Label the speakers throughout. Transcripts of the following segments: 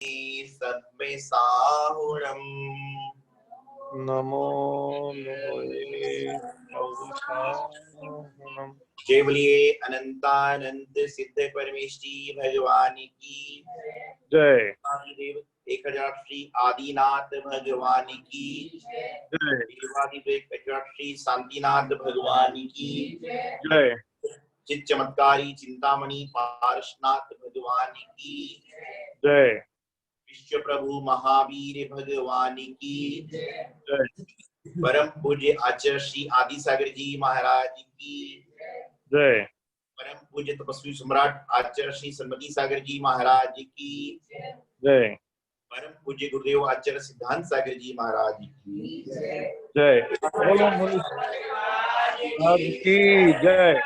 Speaker 1: सद्मे साहुरम
Speaker 2: नमो नमः।
Speaker 1: जय बोलिए अनंतानंत सिद्ध परमेष्टि भगवान की
Speaker 2: जय।
Speaker 1: देव 1000 श्री आदिनाथ भगवान की
Speaker 2: जय।
Speaker 1: देवादिदेव 1000 श्री शांतिनाथ भगवान की
Speaker 2: जय।
Speaker 1: चित चमत्कारी चिंतामणि पार्शनाथ भगवान की
Speaker 2: जय।
Speaker 1: विश्व प्रभु महावीर भगवान की
Speaker 2: जय।
Speaker 1: परम पूज्य आचार्य श्री आदि सागर जी महाराज की
Speaker 2: जय।
Speaker 1: परम पूज्य तपस्वी सम्राट आचार्य श्री सन्मति सागर जी महाराज की
Speaker 2: जय।
Speaker 1: परम पूज्य गुरुदेव आचार्य सिद्धांत सागर जी महाराज की
Speaker 2: जय। बोलो की जय।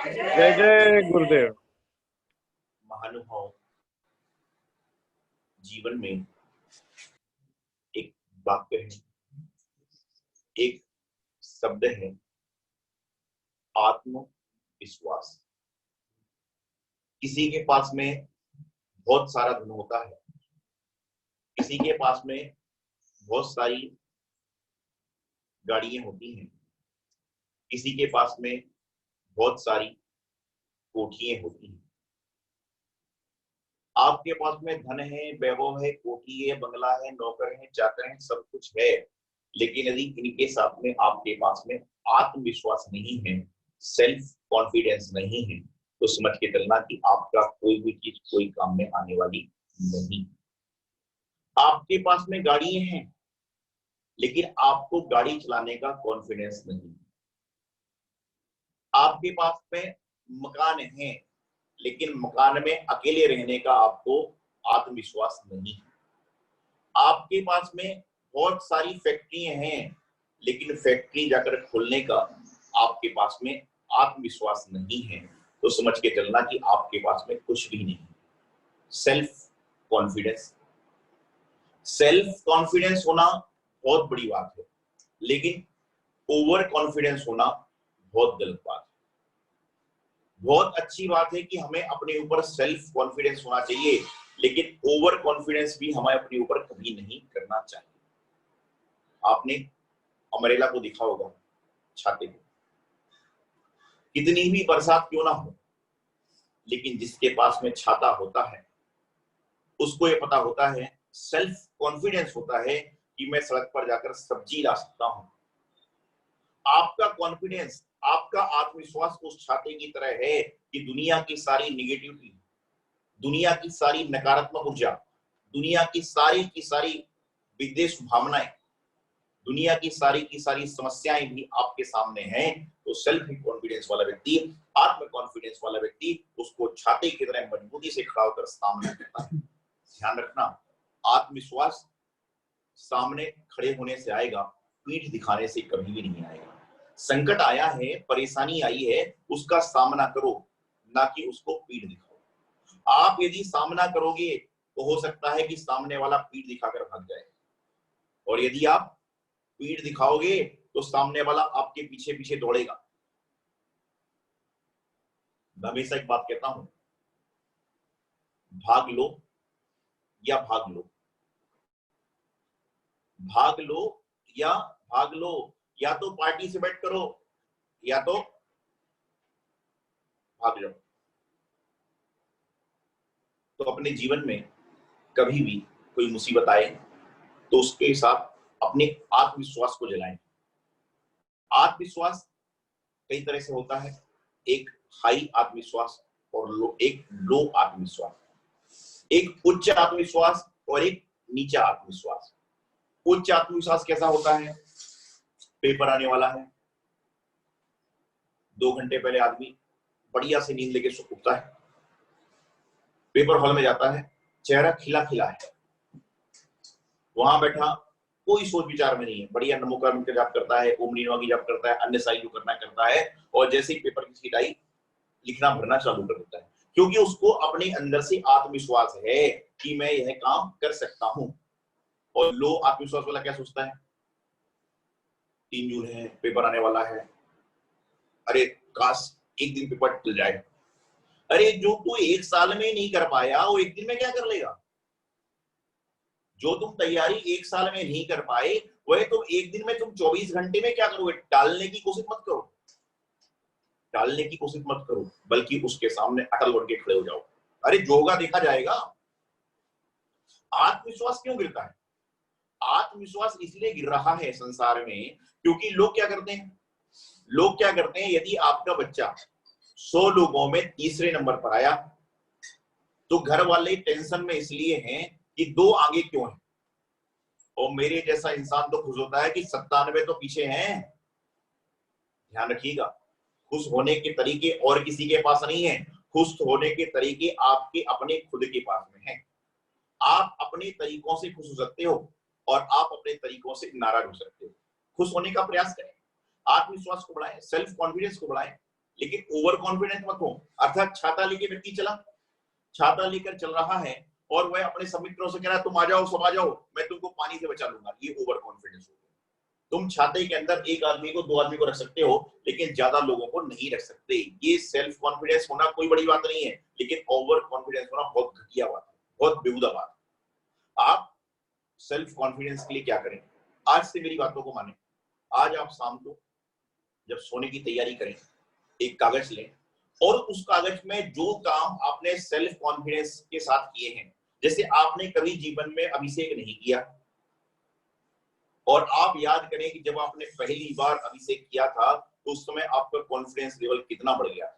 Speaker 2: जय जय गुरुदेव।
Speaker 1: महानुभाव जीवन में एक वाक्य है, एक शब्द है, आत्मविश्वास। किसी के पास में बहुत सारा धन होता है, किसी के पास में बहुत सारी गाड़ियां होती हैं, किसी के पास में बहुत सारी कोठियां होती हैं। आपके पास में धन है, वैभव है, कोठी है, बंगला है, नौकर है, चाकर है, सब कुछ है, लेकिन यदि इनके साथ में आपके पास में आत्मविश्वास नहीं है, सेल्फ कॉन्फिडेंस नहीं है, तो समझ के चलना कि आपका कोई भी चीज कोई काम में आने वाली नहीं। आपके पास में गाड़ियां हैं, लेकिन आपको गाड़ी चलाने का कॉन्फिडेंस नहीं। आपके पास में मकान है, लेकिन मकान में अकेले रहने का आपको आत्मविश्वास नहीं है। आपके पास में बहुत सारी फैक्ट्रियां हैं, लेकिन फैक्ट्री जाकर खोलने का आपके पास में आत्मविश्वास नहीं है, तो समझ के चलना कि आपके पास में कुछ भी नहीं है। सेल्फ कॉन्फिडेंस, सेल्फ कॉन्फिडेंस होना बहुत बड़ी बात है, लेकिन ओवर कॉन्फिडेंस होना बहुत गलत बात है। बहुत अच्छी बात है कि हमें अपने ऊपर सेल्फ कॉन्फिडेंस होना चाहिए, लेकिन ओवर कॉन्फिडेंस भी हमें अपने ऊपर कभी नहीं करना चाहिए। आपने अमरेला को देखा होगा, छाते को। कितनी भी बरसात क्यों ना हो, लेकिन जिसके पास में छाता होता है उसको ये पता होता है, सेल्फ कॉन्फिडेंस होता है कि मैं सड़क पर जाकर सब्जी ला सकता हूं। आपका कॉन्फिडेंस, आपका आत्मविश्वास उस छाते की तरह है कि दुनिया की सारी निगेटिविटी, दुनिया की सारी नकारात्मक ऊर्जा, दुनिया की सारी विद्वेष भावनाएं, दुनिया की सारी समस्याएं भी आपके सामने हैं। तो सेल्फ कॉन्फिडेंस वाला व्यक्ति, आत्म कॉन्फिडेंस वाला व्यक्ति उसको छाते की तरह मजबूती से खड़ा होकर सामना करता है। ध्यान रखना, आत्मविश्वास सामने खड़े होने से आएगा, पीठ दिखाने से कभी भी नहीं आएगा। संकट आया है, परेशानी आई है, उसका सामना करो, ना कि उसको पीठ दिखाओ। आप यदि सामना करोगे तो हो सकता है कि सामने वाला पीठ दिखाकर भाग जाए, और यदि आप पीठ दिखाओगे तो सामने वाला आपके पीछे पीछे दौड़ेगा। मैं हमेशा एक बात कहता हूं, भाग लो या भाग लो, भाग लो या भाग लो, या तो पार्टिसिपेट करो या तो भाग जाओ। तो अपने जीवन में कभी भी कोई मुसीबत आए तो उसके साथ अपने आत्मविश्वास को जलाएं। आत्मविश्वास कई तरह से होता है, एक हाई आत्मविश्वास और एक लो आत्मविश्वास, एक उच्च आत्मविश्वास और एक नीचा आत्मविश्वास। उच्च आत्मविश्वास कैसा होता है? पेपर आने वाला है, 2 घंटे पहले आदमी बढ़िया से नींद लेके उठता है, पेपर हॉल में जाता है, चेहरा खिला खिला है, वहां बैठा कोई सोच विचार में नहीं है, बढ़िया नमोकार का जाप करता है, ओम नीनवा की जाप करता है, अन्य साई जो करना करता है, और जैसे ही पेपर की सीटाई लिखना भरना चालू कर देता है, क्योंकि उसको अपने अंदर से आत्मविश्वास है कि मैं यह काम कर सकता हूं। और लो आत्मविश्वास वाला क्या सोचता है? 3 जून है, पेपर आने वाला है, अरे काश एक दिन पेपर टल जाए, अरे जो तू 1 साल में नहीं कर पाया वो 1 दिन में क्या कर लेगा? जो तुम तैयारी 1 साल में नहीं कर पाए वह तुम 1 दिन में, तुम 24 घंटे में क्या करोगे? टालने की कोशिश मत करो, टालने की कोशिश मत करो, बल्कि उसके सामने अटल बन के खड़े हो जाओ। अरे जो होगा देखा जाएगा। आत्मविश्वास क्यों गिरता है? आत्मविश्वास इसलिए गिर रहा है संसार में क्योंकि लोग क्या करते हैं, लोग क्या करते हैं, यदि आपका बच्चा 100 लोगों में तीसरे नंबर पर आया तो घर वाले टेंशन में इसलिए हैं कि 2 आगे क्यों है, और मेरे जैसा इंसान तो खुश होता है कि 97 तो पीछे हैं। ध्यान रखिएगा, खुश होने के तरीके और किसी के पास नहीं है, खुश होने के तरीके आपके अपने खुद के पास में हैं। आप अपने तरीकों से खुश हो सकते हो और आप अपने तरीकों से नाराज हो सकते हो। खुश होने का प्रयास करें, आत्मविश्वास को बढ़ाएं, सेल्फ कॉन्फिडेंस को बढ़ाएं, लेकिन ओवर कॉन्फिडेंस मत हो। अर्थात छाता लेके व्यक्ति चला, छाता लेकर चल रहा है और वह अपने सब मित्रों से कह रहा है तुम आ जाओ, सब आ जाओ, मैं तुमको पानी से बचा लूंगा। ये ओवर कॉन्फिडेंस हो गया। तुम छाते के अंदर 1 आदमी को 2 आदमी को रख सकते हो, लेकिन ज्यादा लोगों को नहीं रख सकते। ये सेल्फ कॉन्फिडेंस होना कोई बड़ी बात नहीं है, लेकिन ओवर कॉन्फिडेंस होना बहुत घटिया बात है, बहुत बेहुदा बात है। आप सेल्फ कॉन्फिडेंस के लिए क्या करें? आज से मेरी बातों को माने। आज आप शाम को जब सोने की तैयारी करें, एक कागज लें और उस कागज में जो काम आपने सेल्फ कॉन्फिडेंस के साथ किए हैं, जैसे आपने कभी जीवन में अभिषेक नहीं किया, और आप याद करें कि जब आपने पहली बार अभिषेक किया था तो उस समय आपका कॉन्फिडेंस लेवल कितना बढ़ गया था।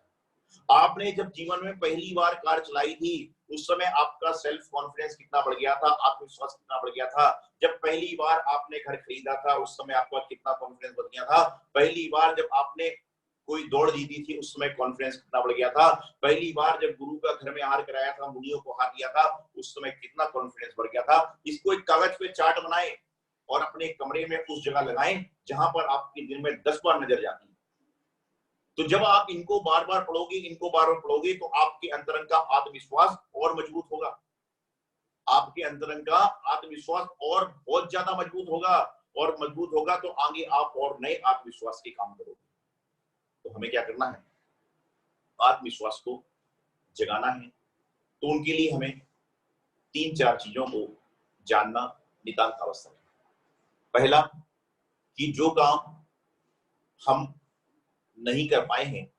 Speaker 1: आपने जब जीवन में पहली बार कार चलाई थी उस समय आपका सेल्फ कॉन्फिडेंस कितना बढ़ गया था, आत्मविश्वास कितना बढ़ गया था। जब पहली बार आपने घर खरीदा था उस समय आपका कितना कॉन्फिडेंस बढ़ गया था। पहली बार जब आपने कोई दौड़ जीती थी उस समय कॉन्फिडेंस कितना बढ़ गया था। पहली बार जब गुरु का घर में हार कराया था, मुनियों को हार दिया था, उस समय कितना कॉन्फिडेंस बढ़ गया था। इसको एक कागज पे चार्ट बनाएं और अपने कमरे में उस जगह लगाएं जहां पर आपकी दिन में 10 बार नजर जाती है। तो जब आप इनको बार बार पढ़ोगे, इनको बार बार पढ़ोगे तो आपके अंतरंग का आत्मविश्वास और मजबूत होगा, आपके अंतरंग का आत्मविश्वास और बहुत ज्यादा मजबूत होगा, और मजबूत होगा तो आगे आप और नए आत्मविश्वास के काम करोगे। तो हमें क्या करना है? आत्मविश्वास को जगाना है। तो उनके लिए हमें 3-4 चीजों को जानना नितांत आवश्यक है। पहला, कि जो काम हम नहीं कर पाए हैं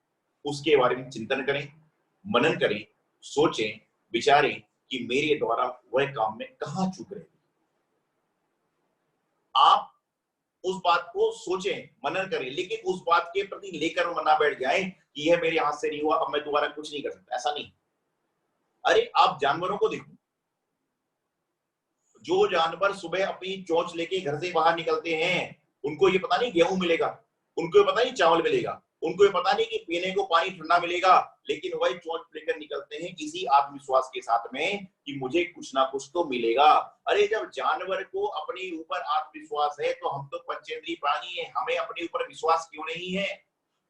Speaker 1: उसके बारे में चिंतन करें, मनन करें, सोचें, विचारें कि मेरे द्वारा वह काम में कहां चूक रही। आप उस बात को सोचें, मनन करें, लेकिन उस बात के प्रति लेकर मना बैठ जाएं कि यह मेरे हाथ से नहीं हुआ, अब मैं दोबारा कुछ नहीं कर सकता। ऐसा नहीं। अरे आप जानवरों को देखो, जो जानवर सुबह अपनी चोंच लेके घर से बाहर निकलते हैं उनको ये पता नहीं गेहूं मिलेगा, उनको ये पता नहीं चावल मिलेगा, उनको ये पता नहीं कि पीने को पानी ठंडा मिलेगा, लेकिन वही चोंच लेकर निकलते हैं इसी आत्मविश्वास के साथ में कि मुझे कुछ ना कुछ तो मिलेगा। अरे जब जानवर को अपने ऊपर आत्मविश्वास है तो हम तो पंचेंद्रिय प्राणी है, हमें अपने ऊपर विश्वास क्यों नहीं है?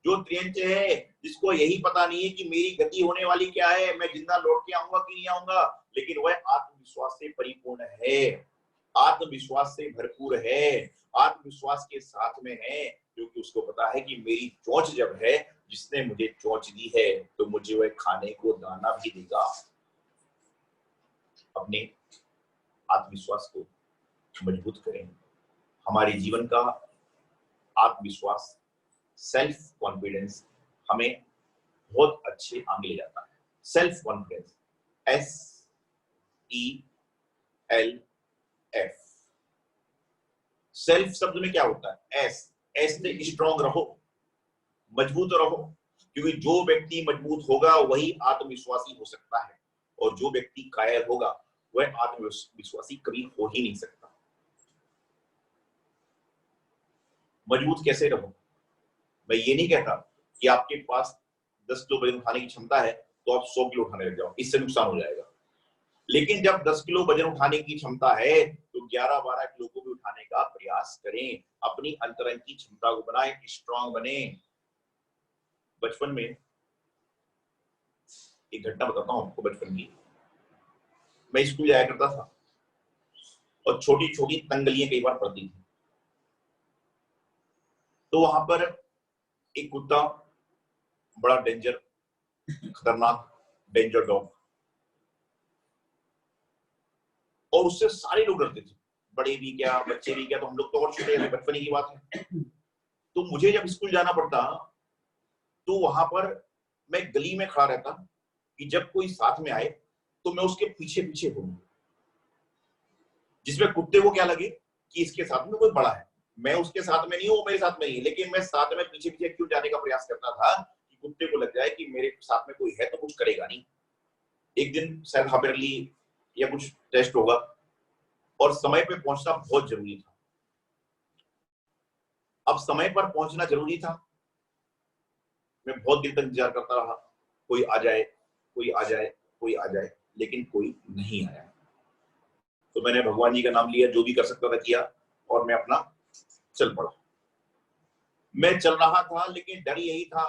Speaker 1: जो त्रियंच है, जिसको यही पता नहीं है कि मेरी गति होने वाली क्या है, मैं जिंदा लौट के आऊंगा कि नहीं आऊंगा, लेकिन वह आत्मविश्वास से परिपूर्ण है, आत्मविश्वास से भरपूर है, आत्मविश्वास के साथ में है, क्योंकि उसको पता है कि मेरी चोंच जब है, जिसने मुझे चोंच दी है तो मुझे वह खाने को दाना भी देगा। अपने आत्मविश्वास को मजबूत करें। हमारे जीवन का आत्मविश्वास, सेल्फ कॉन्फिडेंस हमें बहुत अच्छे आगे ले जाता है। Self confidence, SELF। सेल्फ शब्द में क्या होता है? एस से स्ट्रॉन्ग रहो, मजबूत रहो, क्योंकि जो व्यक्ति मजबूत होगा वही आत्मविश्वासी हो सकता है, और जो व्यक्ति कायर होगा वह आत्मविश्वासी कभी हो ही नहीं सकता। मजबूत कैसे रहो? मैं ये नहीं कहता कि आपके पास 10 किलो वजन उठाने की क्षमता है तो आप 100 किलो उठाने लग जाओ, इससे नुकसान हो जाएगा। लेकिन जब 10 किलो वजन उठाने की क्षमता है तो 11-12 किलो को भी उठाने का प्रयास करें, अपनी अंतरंग की क्षमता को बनाएं, स्ट्रांग बने। बचपन में एक घटना बताता हूं आपको। बचपन की मैं स्कूल जाया करता था और छोटी छोटी तंगलियां कई बार पड़ती थी, तो वहां पर एक कुत्ता, बड़ा डेंजर, खतरनाक, डेंजर डॉग, और उससे सारे लोग डरते थे, बड़े भी क्या बच्चे भी क्या, तो हम लोग तो और छोटे थे, बचपन की बात है। तो मुझे जब स्कूल जाना पड़ता तो वहां पर मैं गली में खड़ा रहता कि जब कोई साथ में आए तो मैं उसके पीछे पीछे घूमूं, जिसमें कुत्ते को क्या लगे कि इसके साथ में कोई बड़ा है, मैं उसके साथ में नहीं हूं, वो मेरे साथ में नहीं है, लेकिन मैं साथ में पीछे पीछे क्यों जाने का प्रयास करता था कि कुत्ते को लग जाए कि मेरे साथ में कोई है तो कुछ करेगा नहीं, एक दिन शायद हार्डली या कुछ टेस्ट होगा। और समय पे पहुंचना बहुत जरूरी था। अब समय पर पहुंचना जरूरी था, मैं बहुत देर तक इंतजार करता रहा, कोई आ जाए कोई आ जाए कोई आ जाए, लेकिन कोई नहीं आया। तो मैंने भगवान जी का नाम लिया, जो भी कर सकता था किया, और मैं अपना चल पड़ा। मैं चल रहा था लेकिन डर यही था,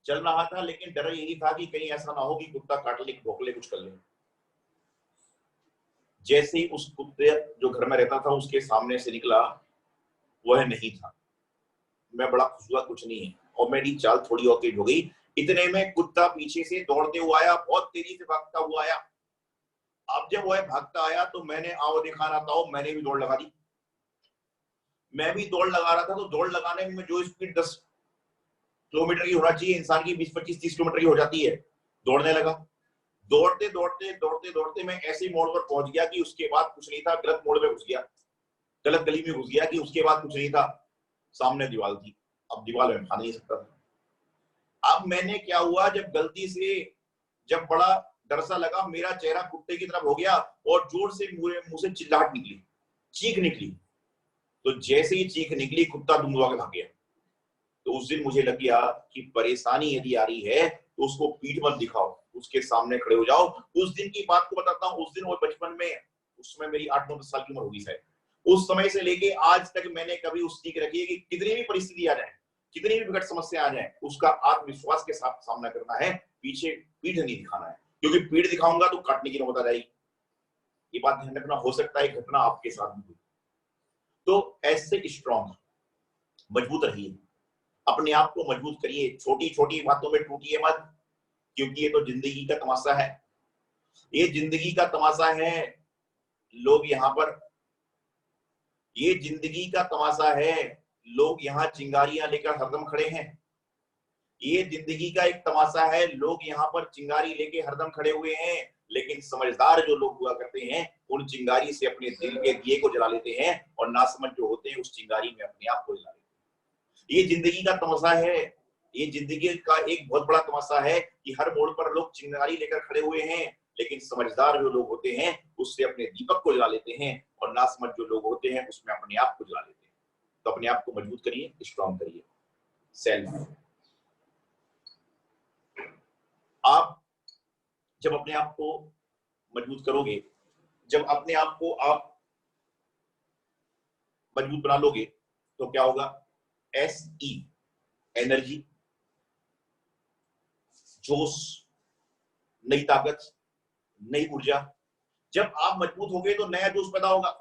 Speaker 1: चल रहा था लेकिन डर यही था कि कहीं ऐसा ना हो कि कुत्ता काट ले, भौंक ले, कुछ कर ले। जैसे ही उस कुत्ते जो घर में रहता था उसके सामने से निकला, वह नहीं था। मैं बड़ा खुश हुआ, कुछ नहीं है, और मेरी चाल थोड़ी और तेज हो गई। इतने में कुत्ता पीछे से दौड़ते हुआ आया, बहुत तेजी से भागता हुआ आया। अब जब वह भागता आया तो मैंने आओ देखा ना था, मैंने भी दौड़ लगा दी। मैं भी दौड़ लगा रहा था, तो दौड़ लगाने में जो स्पीड 10 किलोमीटर की होना चाहिए इंसान की, 20, 25, 30 किलोमीटर की हो जाती है। दौड़ने लगा, दौड़ते दौड़ते दौड़ते दौड़ते मैं ऐसे मोड़ पर पहुंच गया कि उसके बाद कुछ नहीं था, गलत मोड़ में घुस गया, गलत गली में घुस गया कि उसके बाद कुछ नहीं था, सामने दीवार थी। अब दीवार में भाग नहीं सकता था। अब मैंने क्या हुआ, जब गलती से जब बड़ा डर सा लगा, मेरा चेहरा कुत्ते की तरफ हो गया और जोर से मुंह से चिल्लाहट निकली, चीख निकली। तो जैसे ही चीख निकली, कुत्ता दुमदुमा के भाग गया। तो उस दिन मुझे लग गया कि परेशानी यदि आ रही है तो उसको पीठ मत दिखाओ, उसके सामने खड़े हो जाओ। उस दिन की बात को बताता हूँ, उस दिन वो बचपन में, उसमें मेरी 8-9 साल की उम्र होगी शायद, उस समय से लेके आज तक मैंने कभी उस सीख रखी है कि कितनी भी परिस्थिति आ जाए, कितनी भी विकट समस्या आ जाए, उसका आत्मविश्वास के साथ सामना करना है, पीछे पीठ नहीं दिखाना है, क्योंकि पीठ दिखाऊंगा तो काटने की नौबत आ जाएगी। ये बात ध्यान रखना, हो सकता है घटना आपके साथ भी हुई। तो ऐसे स्ट्रॉन्ग, मजबूत रहिए, अपने आप को मजबूत करिए, छोटी छोटी बातों में टूटिए मत, क्योंकि ये तो जिंदगी का तमाशा है, ये जिंदगी का तमाशा है। लोग यहाँ पर, ये जिंदगी का तमाशा है, लोग यहाँ चिंगारियां लेकर हरदम खड़े हैं। ये जिंदगी का एक तमाशा है, लोग यहाँ पर चिंगारी लेके हरदम खड़े हुए हैं, लेकिन समझदार जो लोग हुआ करते हैं उन चिंगारी से अपने दिल के दिए को जला लेते हैं, और नासमझ जो होते हैं उस चिंगारी में अपने आप को जला लेते हैं। ये जिंदगी का तमाशा है, ये जिंदगी का एक बहुत बड़ा तमाशा है कि हर मोड़ पर लोग चिंगारी लेकर खड़े हुए हैं, लेकिन समझदार जो लोग होते हैं उससे अपने दीपक को जला लेते हैं, और नासमझ जो लोग होते हैं उसमें अपने आप को जला लेते हैं। तो अपने आप को मजबूत करिए, स्ट्रॉन्ग करिए। सेल्फ, आप जब अपने आप को मजबूत करोगे, जब अपने आप को आप मजबूत बना लोगे, तो क्या होगा? SE, एनर्जी, जोश, नई ताकत, नई ऊर्जा। जब आप मजबूत होगे तो नया जोश पैदा होगा,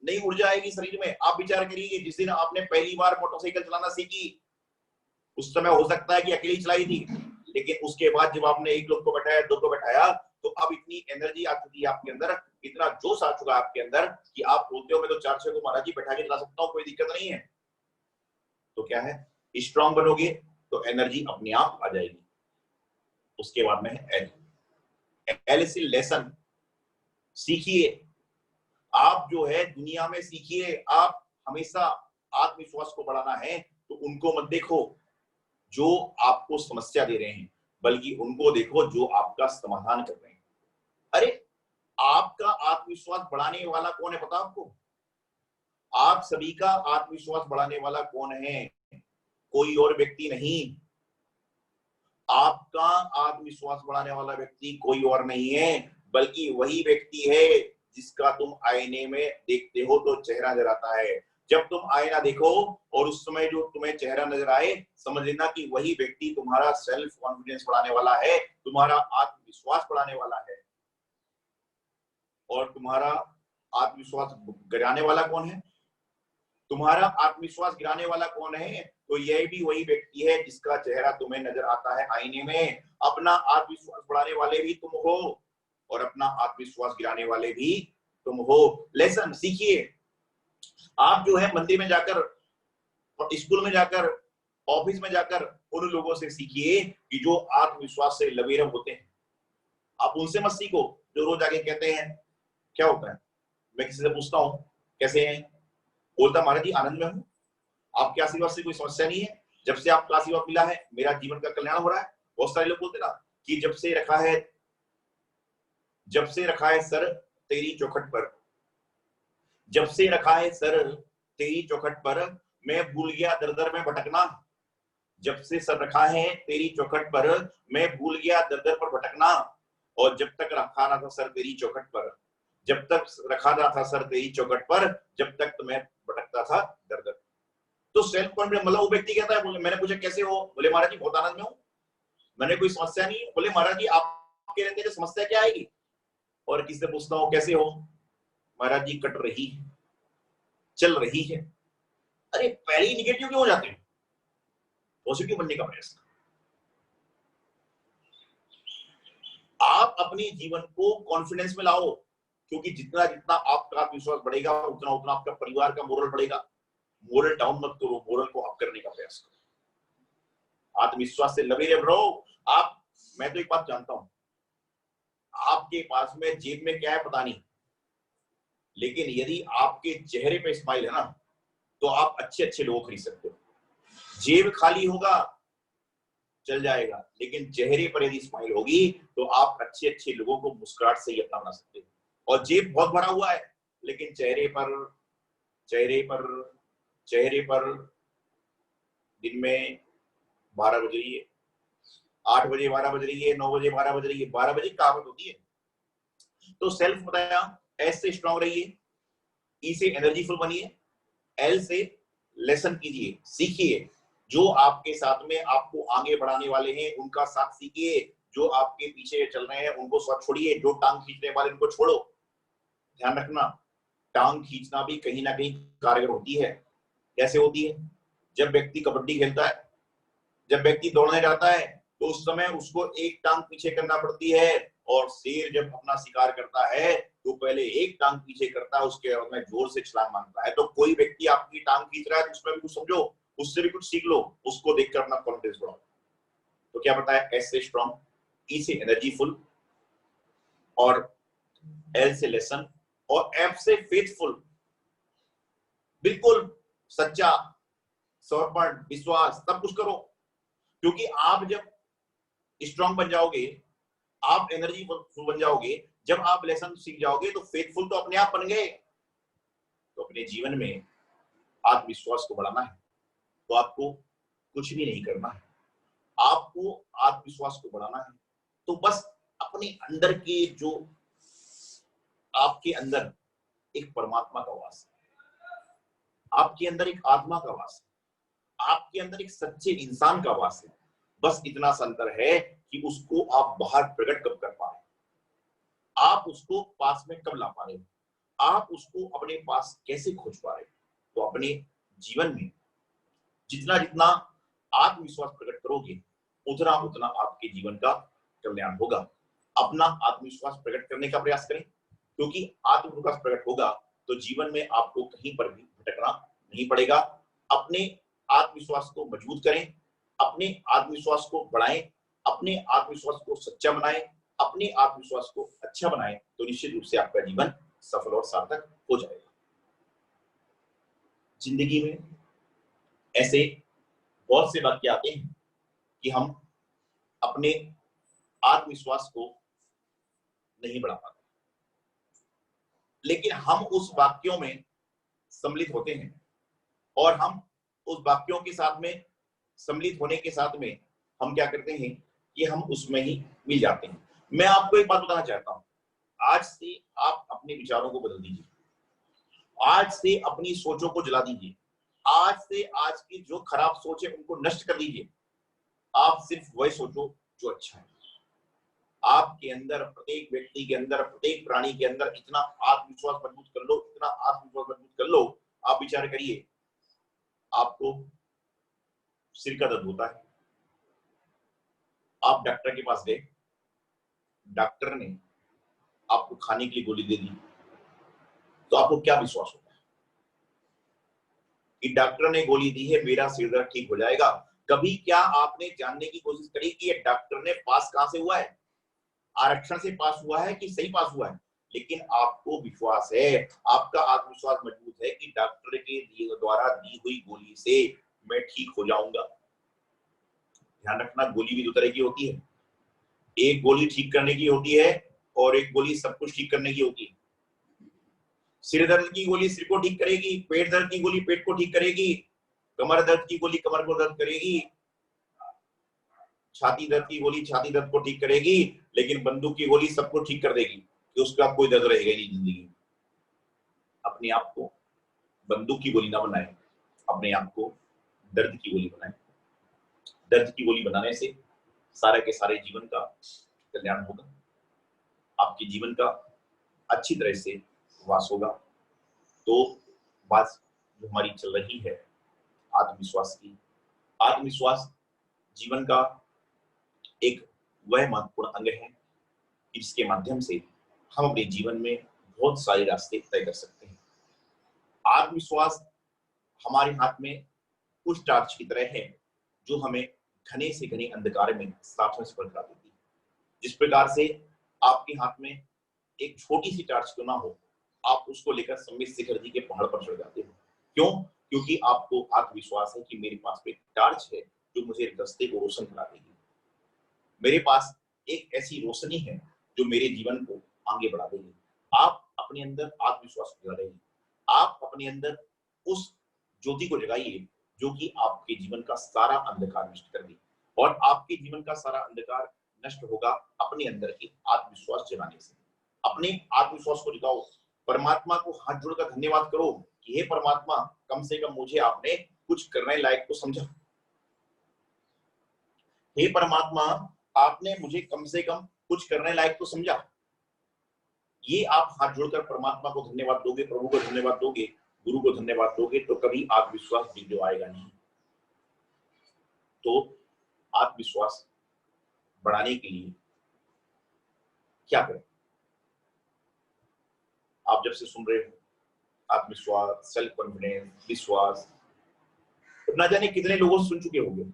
Speaker 1: नई ऊर्जा आएगी शरीर में। आप विचार करिए, जिस दिन आपने पहली बार मोटरसाइकिल चलाना सीखी, उस समय हो सकता है कि अकेली चलाई थी, लेकिन उसके बाद जब आपने एक लोग को बैठाया, दो को बैठाया, तो अब इतनी एनर्जी आ चुकी है आपके अंदर, इतना जोश आ चुका है आपके अंदर कि आप बोलते हो मैं तो 4-6 को महाराज जी बैठा के चला सकता हूँ, कोई दिक्कत नहीं है। तो क्या है, स्ट्रांग बनोगे तो एनर्जी अपने आप आ जाएगी। उसके बाद में है एल से लेसन, सीखिए। आप जो है दुनिया में सीखिए, आप हमेशा आत्मविश्वास को बढ़ाना है तो उनको मत देखो जो आपको समस्या दे रहे हैं, बल्कि उनको देखो जो आपका समाधान कर रहे हैं। अरे, आपका आत्मविश्वास बढ़ाने वाला कौन है पता आपको? आप सभी का आत्मविश्वास बढ़ाने वाला कौन है? कोई और व्यक्ति नहीं। आपका आत्मविश्वास बढ़ाने वाला व्यक्ति कोई और नहीं है, बल्कि वही व्यक्ति है जिसका तुम आईने में देखते हो तो चेहरा नजर आता है। जब तुम आईना देखो और उस समय जो तुम्हें चेहरा नजर आए, समझ लेना कि वही व्यक्ति तुम्हारा सेल्फ कॉन्फिडेंस बढ़ाने वाला है, तुम्हारा आत्मविश्वास बढ़ाने वाला है। और तुम्हारा आत्मविश्वास गिराने वाला कौन है? तुम्हारा आत्मविश्वास गिराने वाला कौन है? तो यह भी वही व्यक्ति है जिसका चेहरा तुम्हें नजर आता है आईने में। अपना आत्मविश्वास बढ़ाने वाले भी तुम हो और अपना आत्मविश्वास गिराने वाले भी तुम हो। लेसन सीखिए। आप जो है मंदिर में जाकर, स्कूल में जाकर, ऑफिस में जाकर उन लोगों से सीखिए कि जो आत्मविश्वास से लबेरब होते हैं। आप उनसे मत सीखो जो रोज आके कहते हैं क्या होता है। मैं किसी से पूछता हूँ कैसे हैं, बोलता महाराज जी आनंद में हूँ, आपके आशीर्वाद से कोई समस्या नहीं है, जब से आपका आशीर्वाद मिला है मेरा जीवन का कल्याण हो रहा है। बहुत सारे लोग बोलते ना कि जब से रखा है सर तेरी चौखट पर, जब से रखा है सर तेरी चौखट पर, मैं भूल गया दर दर में भटकना। जब से सर रखा है तेरी चौखट पर, मैं भूल गया दर दर पर भटकना। और जब तक रखा ना था सर तेरी चौखट पर, जब तक रखा ना था सर तेरी चौखट पर, जब तक तो मैं भटकता था दर दर। तो सेल्फ कॉन्फिडेंस मतलब वो व्यक्ति कहता है, बोले मैंने पूछा कैसे हो, बोले महाराज जी बहुत आनंद में हूँ, मैंने कोई समस्या नहीं। बोले महाराज जी आपके रहते तो समस्या क्या आएगी। और किसी से पूछता हूँ कैसे हो, महाराज जी कट रही है, चल रही है। अरे पहले ही निगेटिव क्यों हो जाते हैं, पॉजिटिव बनने का प्रयास। आप अपने जीवन को कॉन्फिडेंस में लाओ, क्योंकि जितना जितना आपका आत्मविश्वास बढ़ेगा उतना उतना आपका परिवार का मोरल बढ़ेगा। मोरल डाउन मत करो, मोरल को अप करने का प्रयास करो, आत्मविश्वास से लबेरे रहो। आप, मैं तो एक बात जानता हूं, आपके पास में जेब में क्या है पता नहीं, लेकिन यदि आपके चेहरे पे स्माइल है ना तो आप अच्छे अच्छे लोग खरीद सकते हो। जेब खाली होगा चल जाएगा, लेकिन चेहरे पर यदि स्माइल होगी तो आप अच्छे अच्छे लोगों को मुस्कुराहट से ही अपना बना सकते हो। और जेब बहुत भरा हुआ है लेकिन चेहरे पर दिन में 12 बज रही है, 8 बजे 12 बज रही है, 9 बजे 12 बज रही है, 12 बजे कहावत होती है। तो सेल्फ बताया, एस से स्ट्रांग रहिए, ई से एनर्जीफुल बनिए, एल से लेसन कीजिए, सीखिए। जो आपके साथ में आपको आगे बढ़ाने वाले हैं उनका साथ सीखिए, जो आपके पीछे चल रहे हैं उनको साथ छोड़िए, जो टांग खींचने वाले उनको छोड़ो। ध्यान रखना, टांग खींचना भी कहीं ना कहीं कारगर होती है। कैसे होती है, जब व्यक्ति कबड्डी खेलता है, जब व्यक्ति दौड़ने जाता है तो उस समय उसको एक टांग पीछे करना पड़ती है, और शेर जब अपना शिकार करता है तो पहले एक टांग पीछे करता है, उसके बाद में जोर से छलांग मारता है। तो कोई व्यक्ति आपकी टांग खींच रहा है तो उसमें भी कुछ समझो, उससे भी कुछ सीख लो, उसको देखकर अपना कॉन्फिडेंस बढ़ाओ। तो क्या बताया, एस से स्ट्रॉन्ग, ई से एनर्जीफुल, और एल से लेसन, और एफ से फेथफुल। बिल्कुल सच्चा, समर्पण, विश्वास, सब कुछ करो। क्योंकि आप जब स्ट्रॉन्ग बन जाओगे, आप एनर्जीफुल बन जाओगे, जब आप लेसन सीख जाओगे तो फेथफुल तो अपने आप बन गए। तो अपने जीवन में आत्मविश्वास को बढ़ाना है तो आपको कुछ भी नहीं करना है, आपको आत्मविश्वास को बढ़ाना है तो बस अपने अंदर के, जो आपके अंदर एक परमात्मा का वास है, आपके अंदर एक आत्मा का वास है, आपके अंदर एक सच्चे इंसान का वास है। बस इतना सा अंतर है कि उसको आप बाहर प्रकट कब कर पा रहे, आप उसको पास में कब ला पा रहे हो, आप उसको अपने पास कैसे खोज पा रहे हो। तो अपने जीवन में जितना जितना आत्मविश्वास प्रकट करोगे उतना उतना आपके जीवन का कल्याण होगा। अपना आत्मविश्वास प्रकट करने का प्रयास करें, क्योंकि आत्मविश्वास प्रकट होगा तो जीवन में आपको कहीं पर भी भटकना नहीं पड़ेगा। अपने आत्मविश्वास को मजबूत करें, अपने आत्मविश्वास को बढ़ाएं, अपने आत्मविश्वास को सच्चा बनाएं, अपने आत्मविश्वास को अच्छा बनाएं, तो निश्चित रूप से आपका जीवन सफल और सार्थक हो जाएगा। जिंदगी में ऐसे बहुत से वाक्य आते हैं कि हम अपने आत्मविश्वास को नहीं बढ़ा पाते, लेकिन हम उस वाक्यों में सम्मिलित होते हैं और हम उस वाक्यों के साथ में सम्मिलित होने के साथ में हम क्या करते हैं कि हम उसमें ही मिल जाते हैं। मैं आपको एक बात बताना चाहता हूं, आज से आप अपने विचारों को बदल दीजिए, आज से अपनी सोचों को जला दीजिए, आज से आज की जो खराब सोच है उनको नष्ट कर दीजिए। आप सिर्फ वही सोचो जो अच्छा है। आपके अंदर, प्रत्येक व्यक्ति के अंदर, प्रत्येक प्राणी के अंदर इतना आत्मविश्वास मजबूत कर लो, इतना आत्मविश्वास मजबूत कर लो, आप विचार करिए, आपको सिर का दर्द होता है, आप डॉक्टर के पास गए, डॉक्टर ने आपको खाने के लिए गोली दे दी, तो आपको क्या विश्वास होता है कि डॉक्टर ने गोली दी है, मेरा सिर दर्द ठीक हो जाएगा? कभी क्या आपने जानने की कोशिश करी कि ये डॉक्टर ने पास कहां से हुआ है? आरक्षण से पास हुआ है कि सही पास हुआ है? लेकिन आपको विश्वास है, आपका आत्मविश्वास मजबूत है कि डॉक्टर के द्वारा दी हुई गोली से मैं ठीक हो जाऊंगा। ध्यान रखना, गोली भी दो तरह की होती है, एक गोली ठीक करने की होती है और एक गोली सब कुछ ठीक करने की होती है। सिर दर्द की गोली सिर को ठीक करेगी, पेट दर्द की गोली पेट को ठीक करेगी, कमर दर्द की गोली कमर को दर्द करेगी, छाती दर्द की गोली छाती दर्द को ठीक करेगी, लेकिन बंदूक की गोली सबको ठीक कर देगी कि उसका कोई दर्द रहेगा नहीं जिंदगी में। अपने आप को बंदूक की गोली ना बनाए, अपने आप को दर्द की गोली बनाए। दर्द की गोली बनाने से सारे के सारे जीवन का कल्याण होगा, आपके जीवन का अच्छी तरह से वास होगा। तो बात जो हमारी चल रही है आत्मविश्वास की, आत्मविश्वास जीवन का एक वह महत्वपूर्ण अंग है जिसके माध्यम से हम अपने जीवन में बहुत सारे रास्ते तय कर सकते हैं। आत्मविश्वास हमारे हाथ में उस टॉर्च की तरह है जो हमें घने से घने अंधकार में साथ में सफर करा देती है। जिस प्रकार से आपके हाथ में एक छोटी सी टॉर्च क्यों ना हो, आप उसको लेकर सम्मित शिखर जी के पहाड़ पर चढ़ जाते हो। क्यों? क्योंकि आपको आत्मविश्वास है कि मेरे पास एक टॉर्च है जो मुझे रास्ते को रोशन करा देगी। मेरे पास एक ऐसी रोशनी है जो मेरे जीवन को आगे बढ़ा देगी। आप अपने अंदर आत्मविश्वास को जगाइए, आप अपने अंदर उस ज्योति को जगाइए जो कि आपके जीवन का सारा अंधकार नष्ट कर दे। और आपके जीवन का सारा अंधकार नष्ट होगा अपने अंदर की आत्मविश्वास जगाने से। अपने आत्मविश्वास को जगाओ, परमात्मा को हाथ जोड़कर धन्यवाद करो कि हे परमात्मा, कम से कम मुझे आपने कुछ करने लायक तो समझा। हे परमात्मा, आपने मुझे कम से कम कुछ करने लायक तो समझा। ये आप हाथ जोड़कर परमात्मा को धन्यवाद दोगे, प्रभु को धन्यवाद दोगे, गुरु को धन्यवाद दोगे, तो कभी आत्मविश्वास बिगड़ आएगा नहीं। तो आत्मविश्वास बढ़ाने के लिए क्या करें? आप जब से सुन रहे हो आत्मविश्वास, सेल्फ कॉन्फिडेंस, विश्वास, ना जाने कितने लोगों से सुन चुके होंगे।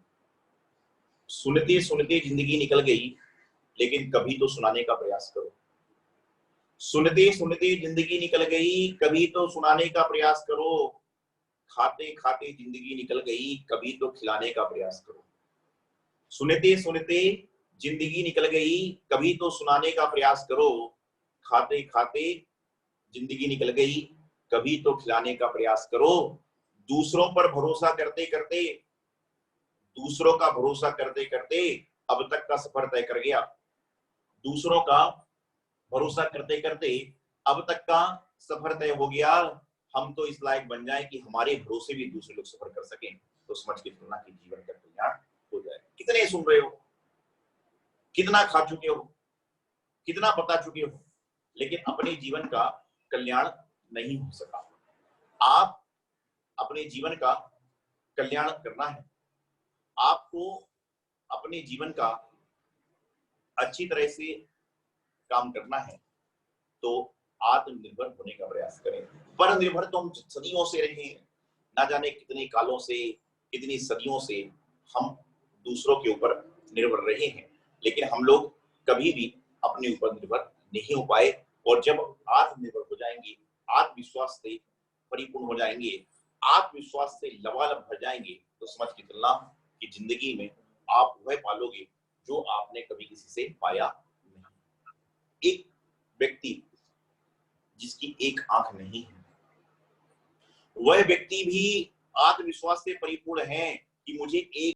Speaker 1: सुनते सुनते जिंदगी निकल गई, लेकिन कभी तो सुनाने का प्रयास करो। सुनते सुनते जिंदगी निकल गई, कभी तो सुनाने का प्रयास करो। खाते खाते जिंदगी निकल गई, कभी तो खिलाने का प्रयास करो। सुनते सुनते जिंदगी निकल गई, कभी तो सुनाने का प्रयास करो। खाते खाते जिंदगी निकल गई, कभी तो खिलाने का प्रयास करो। दूसरों पर भरोसा करते करते, दूसरों का भरोसा करते करते अब तक का सफर तय कर गया। दूसरों का भरोसा करते करते अब तक का सफर तय हो गया। हम तो इस लायक बन जाए कि हमारे भरोसे भी दूसरे लोग सफर कर सकें, तो समझ के चलना कि जीवन का कल्याण हो जाए। कितने सुन रहे हो, कितना खा चुके हो, कितना बता चुके हो, लेकिन अपने जीवन का कल्याण नहीं हो सका। आप अपने जीवन का कल्याण करना है, आपको अपने जीवन का अच्छी तरह से काम करना है, तो आत्मनिर्भर होने का प्रयास करें। पर निर्भर तो हम सदियों से रहे हैं, ना जाने कितने कालों से, कितनी सदियों से हम दूसरों के ऊपर निर्भर रहे हैं, लेकिन हम लोग कभी भी अपने ऊपर निर्भर नहीं हो पाए। और जब आत्मनिर्भर हो जाएंगे, आत्मविश्वास से परिपूर्ण हो जाएंगे, आत्मविश्वास से लबालब भर जाएंगे, तो समझ के चलना कि जिंदगी में आप वह पालोगे जो आपने कभी किसी से पाया नहीं। एक व्यक्ति जिसकी एक आंख नहीं है, वह व्यक्ति भी आत्मविश्वास से परिपूर्ण है कि मुझे एक